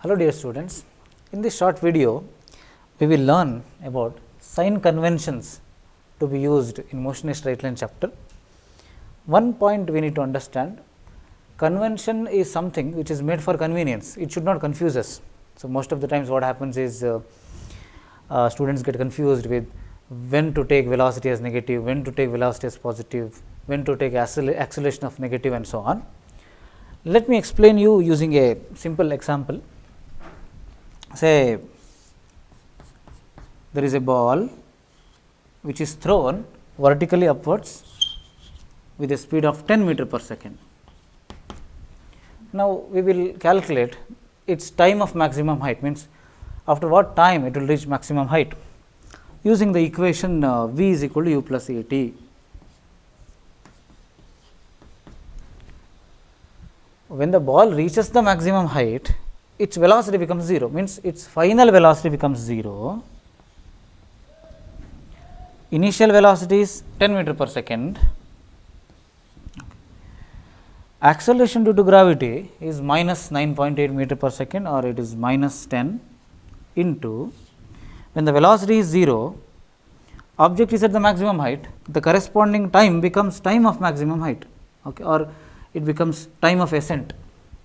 Hello dear students, in this short video we will learn about sign conventions to be used in motion in straight line chapter. One point we need to understand, convention is something which is made for convenience, it should not confuse us. So, most of the times what happens is students get confused with when to take velocity as negative, when to take velocity as positive, when to take acceleration of negative and so on. Let me explain you using a simple example. Say there is a ball which is thrown vertically upwards with a speed of 10 meter per second. Now, we will calculate its time of maximum height, means after what time it will reach maximum height, using the equation V is equal to u plus a t. When the ball reaches the maximum height, its velocity becomes 0, means its final velocity becomes 0. Initial velocity is 10 meter per second. Acceleration due to gravity is minus 9.8 meter per second, or it is minus 10 into, when the velocity is 0, object is at the maximum height, the corresponding time becomes time of maximum height, okay, or it becomes time of ascent.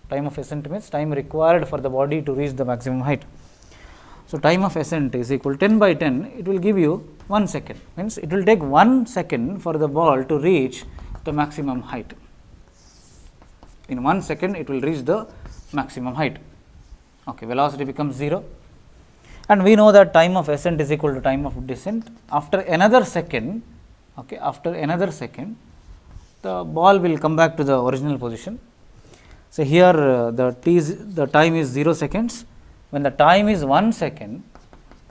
Time of ascent means time required for the body to reach the maximum height. So, time of ascent is equal to 10 by 10, it will give you 1 second, means it will take 1 second for the ball to reach the maximum height. In 1 second it will reach the maximum height, okay, velocity becomes 0, and we know that time of ascent is equal to time of descent. After another second, okay, the ball will come back to the original position. So, here the time is 0 seconds. When the time is 1 second,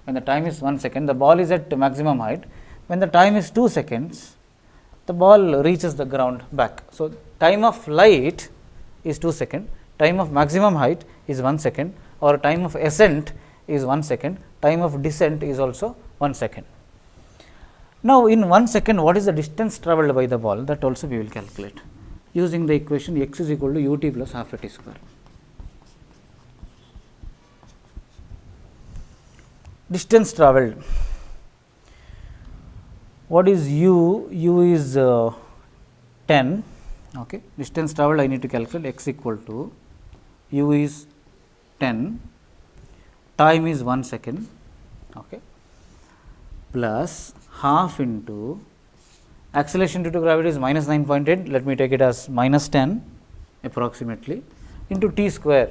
the ball is at maximum height. When the time is 2 seconds, the ball reaches the ground back. So, time of flight is 2 seconds, time of maximum height is 1 second, or time of ascent is 1 second, time of descent is also 1 second. Now, in 1 second, what is the distance travelled by the ball? That also we will calculate using the equation x is equal to ut plus half a t square. Distance travelled, what is u? U is 10. Okay. Distance travelled I need to calculate, x equal to u is 10, time is 1 second, okay, plus half into acceleration due to gravity is minus 9.8, let me take it as minus 10 approximately, into t square,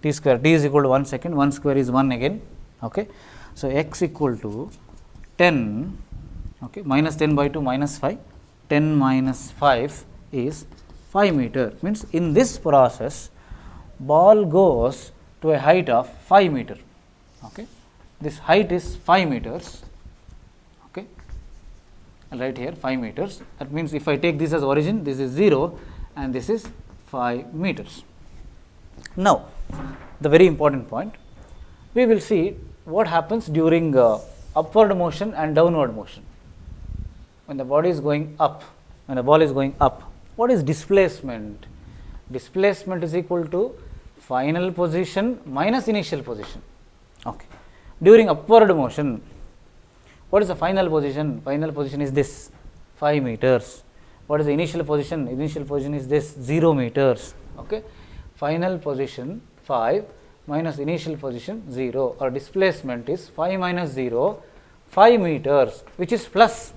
t is equal to 1 second, 1 square is 1 again. Okay. So, x equal to 10, okay, minus 10 by 2 minus 5, 10 minus 5 is 5 meter, means in this process ball goes to a height of 5 meter. Okay. This height is 5 meters, okay, right here 5 meters. That means, if I take this as origin, this is 0 and this is 5 meters. Now, the very important point, we will see what happens during upward motion and downward motion. When the body is going up, when the ball is going up, what is displacement? Displacement is equal to final position minus initial position. Okay. During upward motion, what is the final position? Final position is this 5 meters. What is the initial position? Initial position is this 0 meters. Okay. Final position 5 minus initial position 0, or displacement is 5 minus 0, 5 meters, which is plus.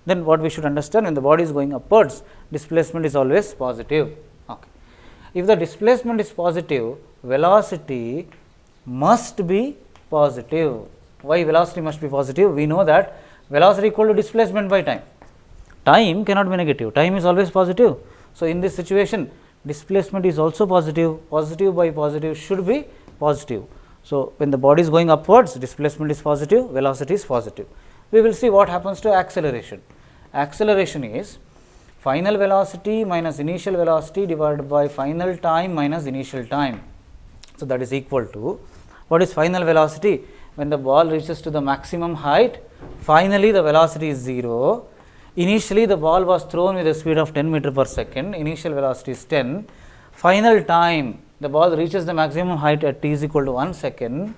Then what we should understand, when the body is going upwards, displacement is always positive. Okay. If the displacement is positive, velocity must be positive. Why velocity must be positive? We know that velocity equal to displacement by time. Time cannot be negative, time is always positive. So, in this situation displacement is also positive, positive by positive should be positive. So, when the body is going upwards, displacement is positive, velocity is positive. We will see what happens to acceleration. Acceleration is final velocity minus initial velocity divided by final time minus initial time. So, that is equal to, what is final velocity? When the ball reaches to the maximum height, finally the velocity is 0. Initially the ball was thrown with a speed of 10 meter per second, initial velocity is 10, final time the ball reaches the maximum height at t is equal to 1 second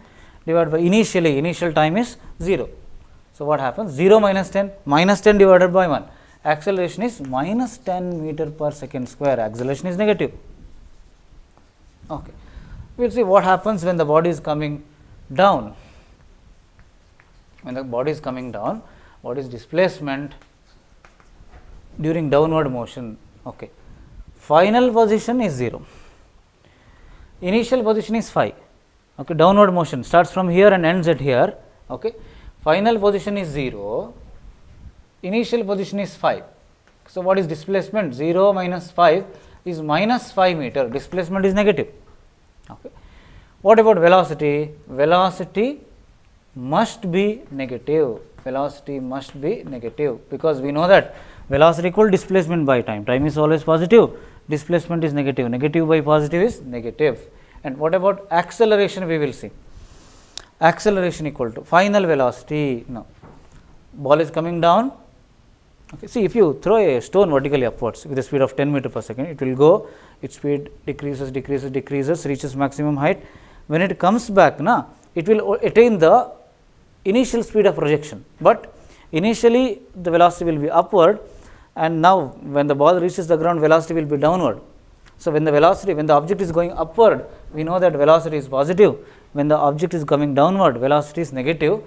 divided by initial time is 0. So, what happens? 0 minus 10, minus 10 divided by 1, acceleration is minus 10 meter per second square, acceleration is negative. Okay. We will see what happens when the body is coming down. When the body is coming down, what is displacement during downward motion? Okay. Final position is 0, initial position is 5. Okay. Downward motion starts from here and ends at here. Okay. Final position is 0, initial position is 5. So, what is displacement? 0 minus 5 is minus 5 meter, displacement is negative. Okay. What about velocity? Velocity must be negative, velocity must be negative, because we know that velocity equal displacement by time, time is always positive, displacement is negative, negative by positive is negative. And what about acceleration? We will see acceleration equal to final velocity. Now, ball is coming down. Okay. See, if you throw a stone vertically upwards with a speed of 10 meter per second, it will go, its speed decreases, reaches maximum height. When it comes back, it will attain the initial speed of projection, but initially the velocity will be upward, and now when the ball reaches the ground, velocity will be downward. So, when the object is going upward, we know that velocity is positive. When the object is coming downward, velocity is negative.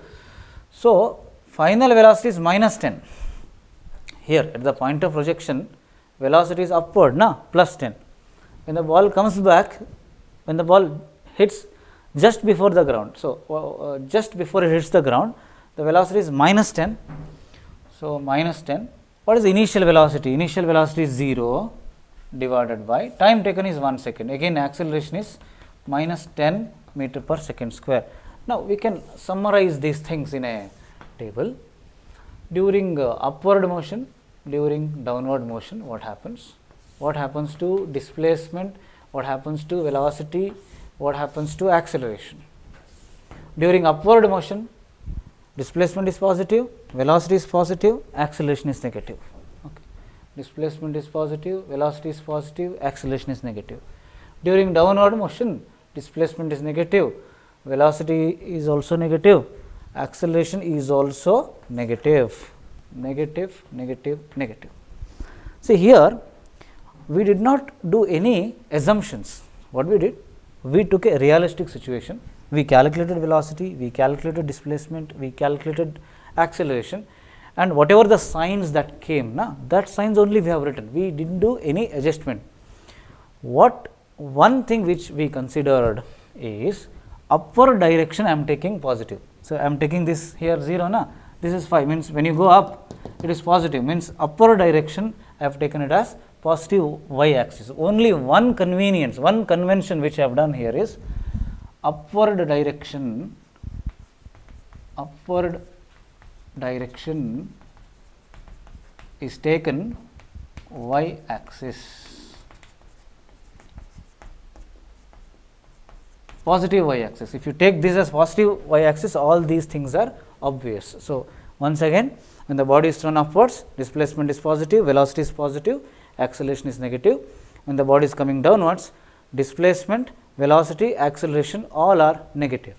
So, final velocity is minus 10. Here at the point of projection, velocity is upward, plus 10. When the ball comes back, when the ball hits just before the ground, so just before it hits the ground, the velocity is minus 10. So, minus 10. What is the initial velocity? Initial velocity is 0 divided by time taken is 1 second. Again, acceleration is minus 10 meter per second square. Now, we can summarize these things in a table. During upward motion, during downward motion, what happens? What happens to displacement? What happens to velocity? What happens to acceleration? During upward motion, displacement is positive, velocity is positive, acceleration is negative. Okay. Displacement is positive, velocity is positive, acceleration is negative. During downward motion, displacement is negative, velocity is also negative, acceleration is also negative. See, here we did not do any assumptions. What we did? We took a realistic situation. We calculated velocity, we calculated displacement, we calculated acceleration, and whatever the signs that came, that signs only we have written. We didn't do any adjustment. One thing which we considered is upward direction I am taking positive. So, I am taking this here 0, this is 5, means when you go up it is positive, means upward direction I have taken it as positive y axis. Only one convenience, one convention which I have done here is upward direction is taken y axis, positive y axis. If you take this as positive y axis, all these things are obvious. So, once again, when the body is thrown upwards, displacement is positive, velocity is positive, acceleration is negative. When the body is coming downwards, displacement, velocity, acceleration all are negative.